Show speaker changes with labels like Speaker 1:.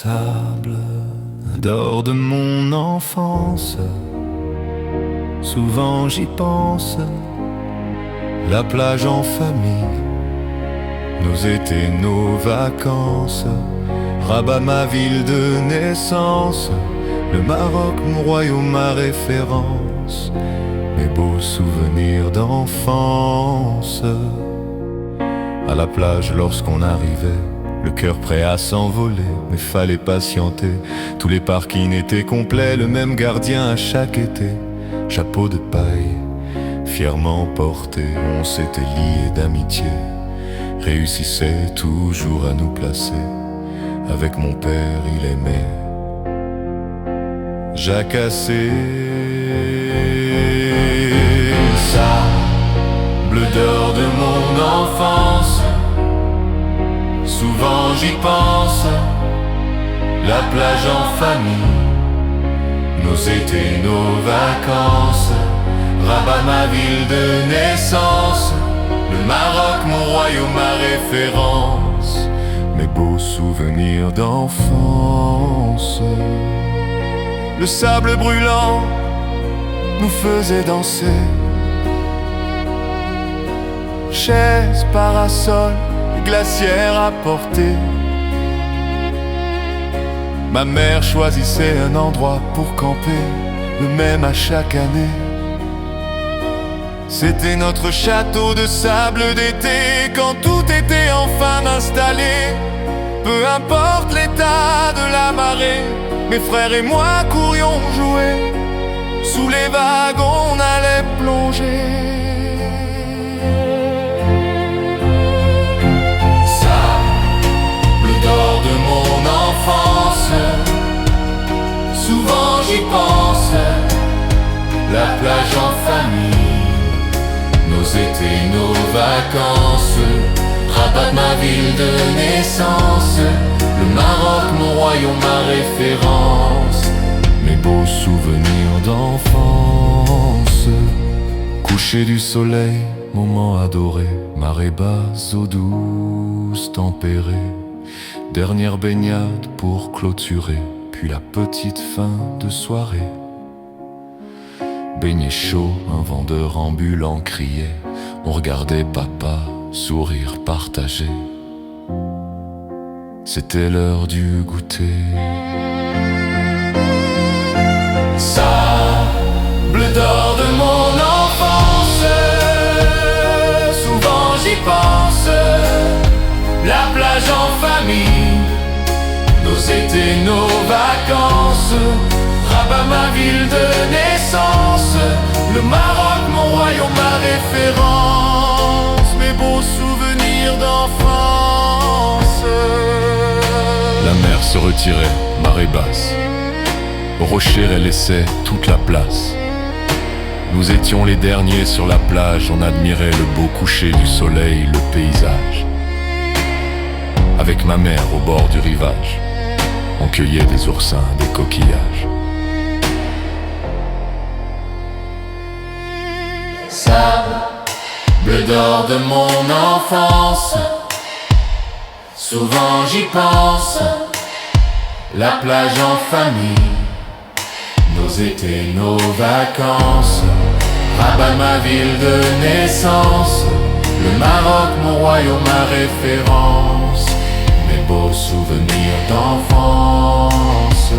Speaker 1: sable d'or de mon enfance. Souvent j'y pense, la plage en famille, nos étés, nos vacances. Rabat, ma ville de naissance, le Maroc, mon royaume, ma référence, mes beaux souvenirs d'enfance. À la plage lorsqu'on arrivait, le cœur prêt à s'envoler, mais fallait patienter. Tous les parkings étaient complets, le même gardien à chaque été. Chapeau de paille, fièrement porté, on s'était liés d'amitié, réussissait toujours à nous placer. Avec mon père, il aimait jacasser. Sable d'or de mon enfance, souvent j'y pense, la plage en famille, nos étés, nos vacances. Rabat, ma ville de naissance, le Maroc, mon royaume, ma référence, mes beaux souvenirs d'enfance. Le sable brûlant nous faisait danser, chaises, parasols, glacières à porter. Ma mère choisissait un endroit pour camper, le même à chaque année. C'était notre château de sable d'été, quand tout était enfin installé. Peu importe l'état de la marée, mes frères et moi courions jouer. Sous les vagues on allait plonger. Sable d'or de mon enfance, souvent j'y pense, la plage en famille, nos étés, nos vacances. Rabat, ma ville de naissance, le Maroc, mon royaume, ma référence, mes beaux souvenirs d'enfance. Coucher du soleil, moment adoré, marée basse, eau douce, tempérée. Dernière baignade pour clôturer, puis la petite fin de soirée. Beignet chaud, un vendeur ambulant criait, on regardait papa, sourire partagé. C'était l'heure du goûter. Sable d'or de mon enfance, souvent j'y pense, la plage en famille, nos étés, nos vacances. Rabat, ma ville de naissance, le Maroc, mon royaume, ma référence, mes beaux souvenirs d'enfance. La mer se retirait, marée basse, au rocher elle laissait toute la place. Nous étions les derniers sur la plage, on admirait le beau coucher du soleil, le paysage. Avec ma mère au bord du rivage, on cueillait des oursins, des coquillages. Sable d'or de mon enfance, souvent j'y pense, la plage en famille, nos étés, nos vacances. Rabat, ma ville de naissance, le Maroc, mon royaume, ma référence, mes beaux souvenirs d'enfance.